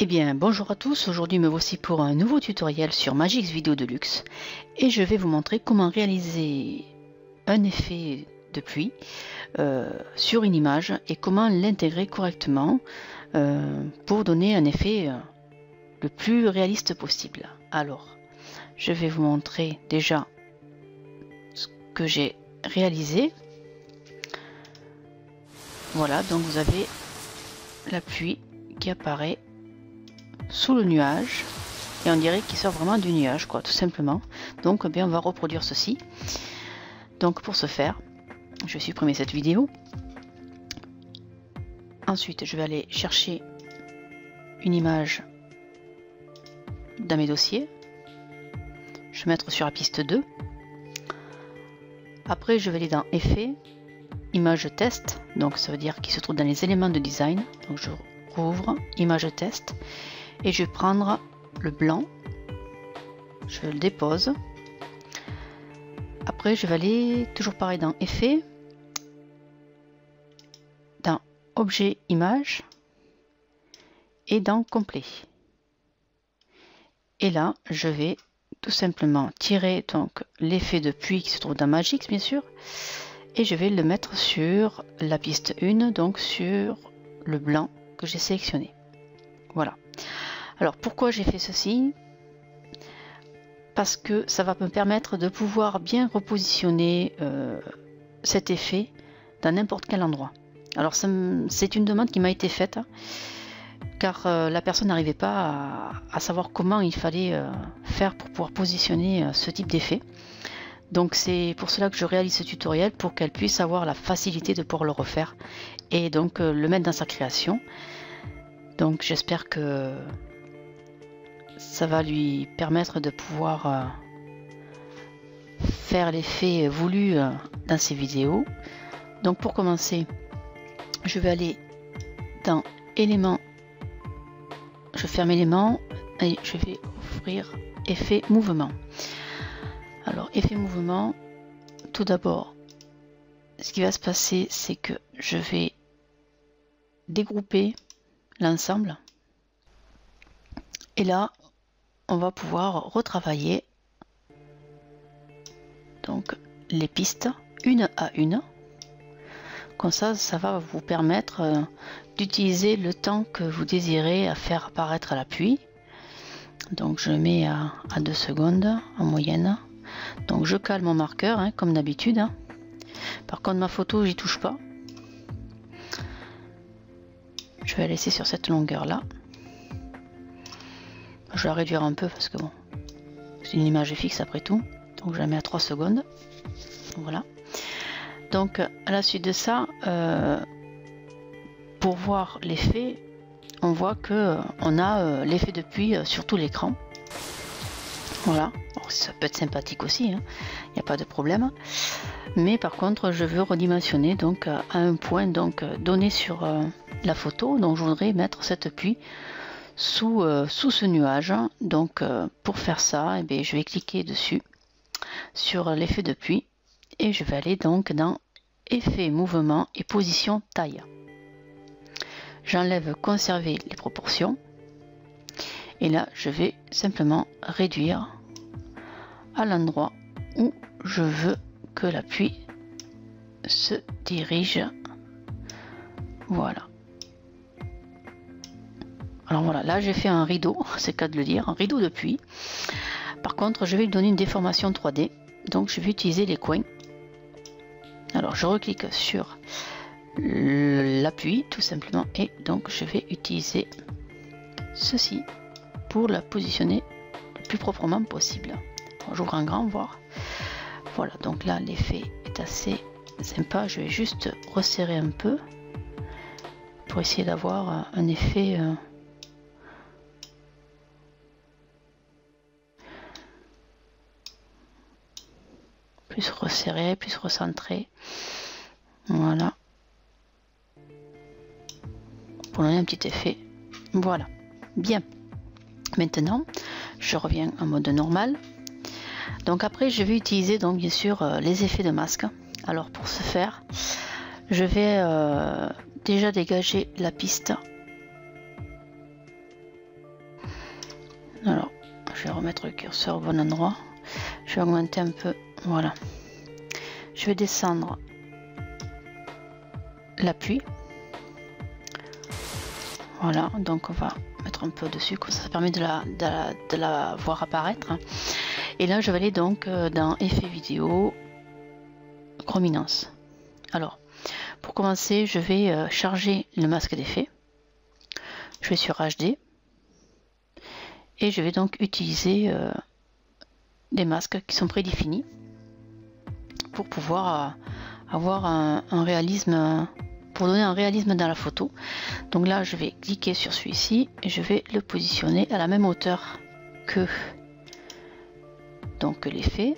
Eh bien, bonjour à tous, aujourd'hui me voici pour un nouveau tutoriel sur Magix Video Deluxe et je vais vous montrer comment réaliser un effet de pluie sur une image et comment l'intégrer correctement pour donner un effet le plus réaliste possible. Alors, je vais vous montrer déjà ce que j'ai réalisé. Voilà, donc vous avez la pluie qui apparaît sous le nuage et on dirait qu'il sort vraiment du nuage, quoi, tout simplement. Donc eh bien, on va reproduire ceci. Donc pour ce faire, je vais supprimer cette vidéo. Ensuite je vais aller chercher une image dans mes dossiers. Je vais mettre sur la piste 2. Après je vais aller dans effet, image test, donc ça veut dire qu'il se trouve dans les éléments de design. Donc je rouvre image test et je vais prendre le blanc, je le dépose. Après je vais aller toujours pareil dans effet, dans objet image et dans complet. Et là je vais tout simplement tirer donc l'effet de pluie qui se trouve dans Magix bien sûr, et je vais le mettre sur la piste 1, donc sur le blanc que j'ai sélectionné. Voilà. Alors pourquoi j'ai fait ceci? Parce que ça va me permettre de pouvoir bien repositionner cet effet dans n'importe quel endroit. Alors c'est une demande qui m'a été faite car la personne n'arrivait pas à savoir comment il fallait faire pour pouvoir positionner ce type d'effet. Donc c'est pour cela que je réalise ce tutoriel, pour qu'elle puisse avoir la facilité de pouvoir le refaire et donc le mettre dans sa création. Donc j'espère que ça va lui permettre de pouvoir faire l'effet voulu dans ses vidéos. Donc pour commencer, je vais aller dans éléments, je ferme élément et je vais ouvrir effet mouvement. Alors effet mouvement, tout d'abord ce qui va se passer c'est que je vais dégrouper l'ensemble et là on va pouvoir retravailler donc les pistes une à une, comme ça va vous permettre d'utiliser le temps que vous désirez à faire apparaître la pluie. Donc je mets à 2 secondes en moyenne. Donc je cale mon marqueur comme d'habitude. Par contre ma photo j'y touche pas. Je vais la laisser sur cette longueur là. Je vais la réduire un peu parce que bon, c'est une image fixe après tout. Donc je la mets à 3 secondes. Voilà. Donc à la suite de ça, pour voir l'effet, on voit que on a l'effet de pluie sur tout l'écran. Voilà. Bon, ça peut être sympathique aussi, il n'y a pas de problème. Mais par contre, je veux redimensionner donc à un point donc donné sur la photo. Donc je voudrais mettre cette pluie sous ce nuage. Donc pour faire ça, eh bien, je vais cliquer dessus sur l'effet de pluie et je vais aller donc dans effet mouvement et position taille. J'enlève conserver les proportions et là je vais simplement réduire à l'endroit où je veux que la pluie se dirige. Voilà. Alors voilà, là j'ai fait un rideau, c'est le cas de le dire, un rideau de pluie. Par contre je vais lui donner une déformation 3D, donc je vais utiliser les coins. Alors je reclique sur la pluie tout simplement et donc je vais utiliser ceci pour la positionner le plus proprement possible. J'ouvre un grand voir. Voilà, donc là l'effet est assez sympa. Je vais juste resserrer un peu pour essayer d'avoir un effet plus resserré, plus recentré. Voilà. Pour donner un petit effet. Voilà. Bien. Maintenant, je reviens en mode normal. Donc après, je vais utiliser donc bien sûr les effets de masque. Alors pour ce faire, je vais déjà dégager la piste vais remettre le curseur au bon endroit. Je vais augmenter un peu. Voilà. Je vais descendre l'appui. Voilà, donc on va mettre un peu dessus, comme ça permet de la voir apparaître. Et là, je vais aller donc dans Effets vidéo, Chrominance. Alors, pour commencer, je vais charger le masque d'effet. Je vais sur HD. Et je vais donc utiliser des masques qui sont prédéfinis pour pouvoir avoir un réalisme, pour donner un réalisme dans la photo. Donc là, je vais cliquer sur celui-ci et je vais le positionner à la même hauteur que donc l'effet.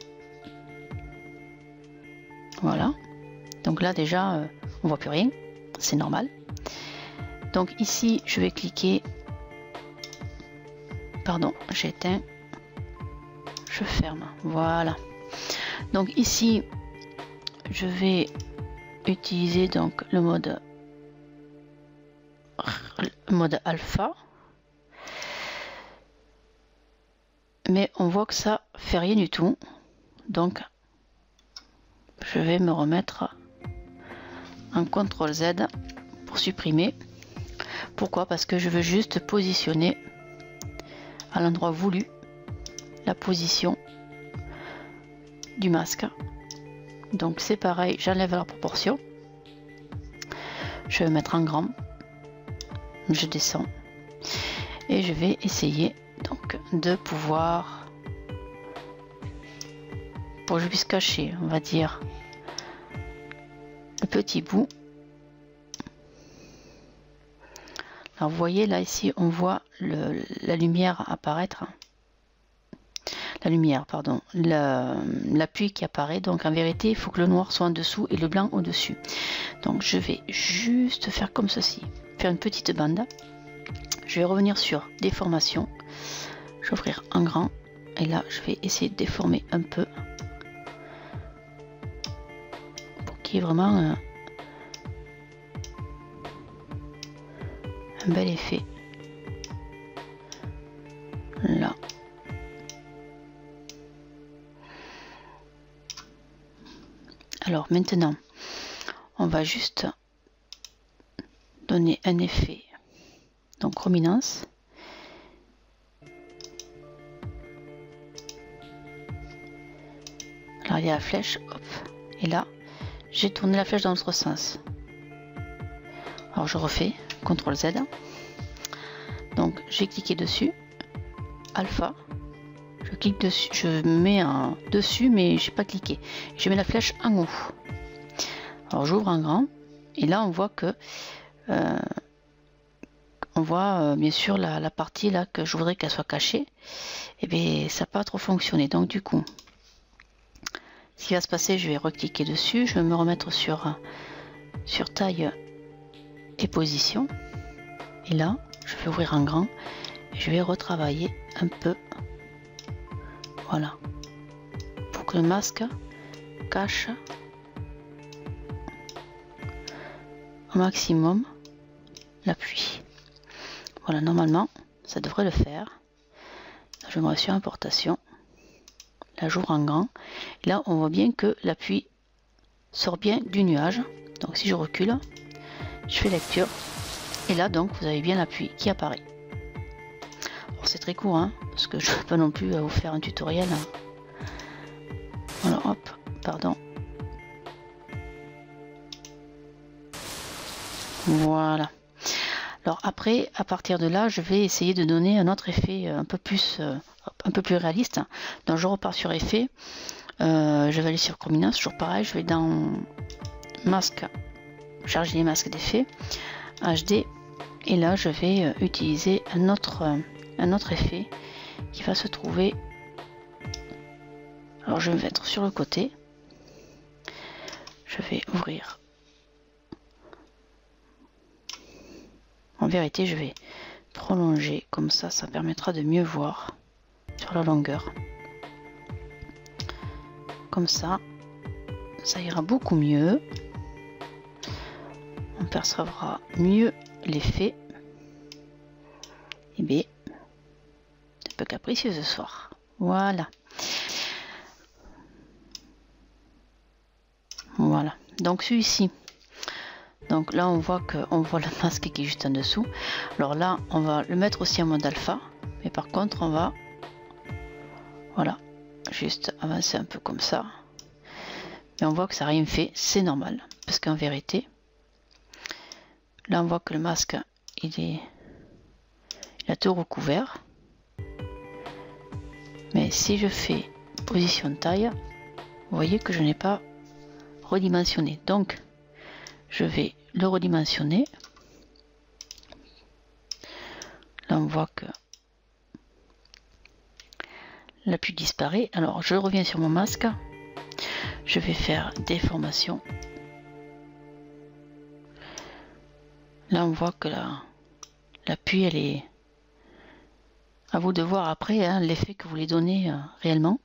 Voilà. Donc là déjà, on voit plus rien, c'est normal. Donc ici, je vais cliquer. Pardon, j'éteins. Je ferme. Voilà. Donc ici, je vais utiliser donc le mode alpha. Mais on voit que ça fait rien du tout. Donc, je vais me remettre en CTRL Z pour supprimer. Pourquoi? Parce que je veux juste positionner à l'endroit voulu la position du masque. Donc c'est pareil, j'enlève la proportion. Je vais mettre en grand. Je descends. Et je vais essayer donc de pouvoir, pour que je puisse cacher, on va dire, le petit bout. Alors vous voyez là ici on voit la lumière apparaître, la lumière pardon, l'appui qui apparaît. Donc en vérité il faut que le noir soit en dessous et le blanc au dessus. Donc je vais juste faire comme ceci, faire une petite bande. Je vais revenir sur déformation, je vais ouvrir en grand et là je vais essayer de déformer un peu pour qu'il y ait vraiment un bel effet là. Alors maintenant on va juste donner un effet donc chrominance. Alors il y a la flèche, hop, et là j'ai tourné la flèche dans l'autre sens. Alors je refais CTRL Z. Donc j'ai cliqué dessus, alpha, je clique dessus, je mets un dessus mais j'ai pas cliqué. Je mets la flèche en haut. Alors j'ouvre en grand et là on voit que on voit bien sûr la partie là que je voudrais qu'elle soit cachée. Et bien ça n'a pas trop fonctionné. Donc du coup, ce qui va se passer, je vais recliquer dessus, je vais me remettre sur taille et position. Et là, je vais ouvrir en grand et je vais retravailler un peu. Voilà. Pour que le masque cache au maximum l'appui. Voilà, normalement, ça devrait le faire. Là, je me remets sur importation. Là, j'ouvre en grand. Et là, on voit bien que l'appui sort bien du nuage. Donc, si je recule, je fais lecture. Et là, donc, vous avez bien l'appui qui apparaît. Alors, c'est très court, hein, parce que je ne peux pas non plus vous faire un tutoriel. Voilà, hop, pardon. Voilà. Alors après, à partir de là, je vais essayer de donner un autre effet un peu plus réaliste. Donc je repars sur effet, je vais aller sur chrominance, toujours pareil, je vais dans masque, charger les masques d'effet, HD, et là je vais utiliser un autre effet qui va se trouver. Alors je vais me mettre sur le côté, je vais ouvrir. En vérité, je vais prolonger, comme ça permettra de mieux voir sur la longueur. Comme ça ira beaucoup mieux. On percevra mieux l'effet. Et bien, un peu capricieux ce soir. Voilà. Voilà. Donc celui-ci. Donc là on voit le masque qui est juste en dessous. Alors là on va le mettre aussi en mode alpha. Mais par contre on va, voilà, juste avancer un peu comme ça. Et on voit que ça n'a rien fait. C'est normal. Parce qu'en vérité, là on voit que le masque il a tout recouvert. Mais si je fais position taille, vous voyez que je n'ai pas redimensionné. Donc je vais le redimensionner. Là on voit que l'appui disparaît. Alors je reviens sur mon masque. Je vais faire déformation. Là on voit que l'appui elle est à vous de voir après hein, l'effet que vous voulez donner réellement.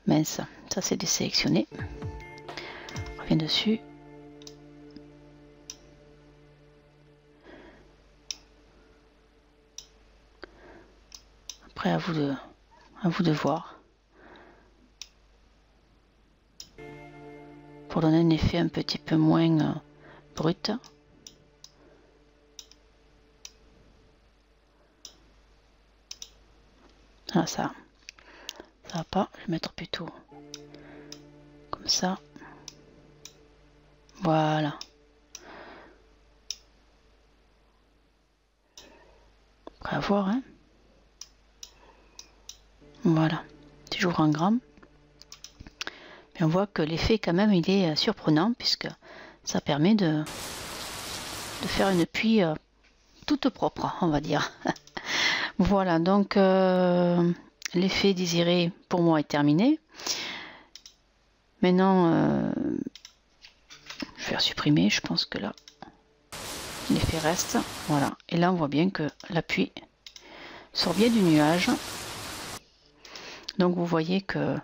Mince, ça c'est désélectionné. On revient dessus. Après à vous de voir. Pour donner un effet un petit peu moins brut. Ah, ça va pas, je vais mettre plutôt comme ça. Voilà. Après à voir, hein. Voilà. Si j'ouvre un grand, mais on voit que l'effet quand même il est surprenant puisque ça permet de faire une pluie toute propre, on va dire. Voilà, donc l'effet désiré pour moi est terminé. Maintenant, je vais supprimer, je pense que là, l'effet reste. Voilà, et là on voit bien que la pluie sort bien du nuage. Donc vous voyez que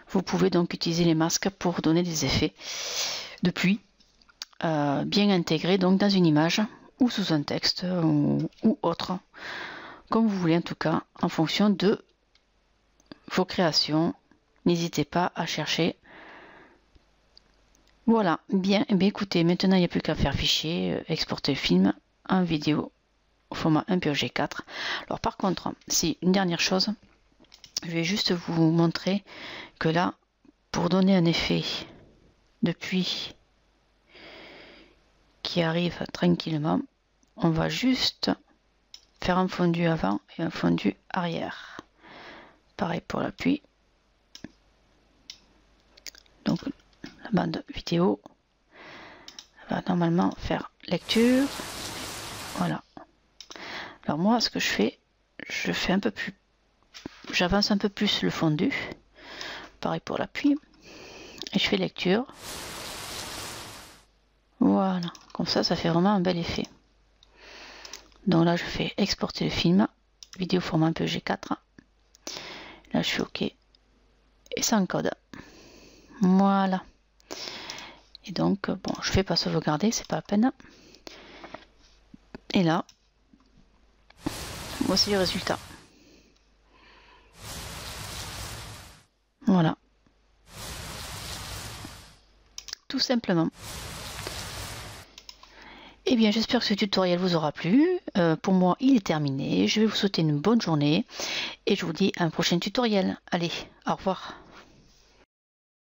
vous pouvez donc utiliser les masques pour donner des effets de pluie bien intégrés donc dans une image ou sous un texte ou autre. Comme vous voulez en tout cas, en fonction de vos créations. N'hésitez pas à chercher. Voilà, bien, eh bien écoutez, maintenant il n'y a plus qu'à faire fichier, exporter le film en vidéo au format 1.G4. Alors par contre, c'est une dernière chose, je vais juste vous montrer que là, pour donner un effet de pluie qui arrive tranquillement, on va juste faire un fondu avant et un fondu arrière. Pareil pour l'appui. Donc la bande vidéo va normalement faire lecture. Voilà. Alors moi ce que je fais un peu plus, j'avance un peu plus le fondu. Pareil pour l'appui. Et je fais lecture. Voilà. Comme ça fait vraiment un bel effet. Donc là je fais exporter le film. Vidéo format MPEG-4. Là je suis OK. Et ça encode. Voilà. Et donc bon, je fais pas sauvegarder, c'est pas la peine. Et là, voici le résultat. Voilà. Tout simplement. Eh bien, j'espère que ce tutoriel vous aura plu. Pour moi, il est terminé. Je vais vous souhaiter une bonne journée et je vous dis à un prochain tutoriel. Allez, au revoir.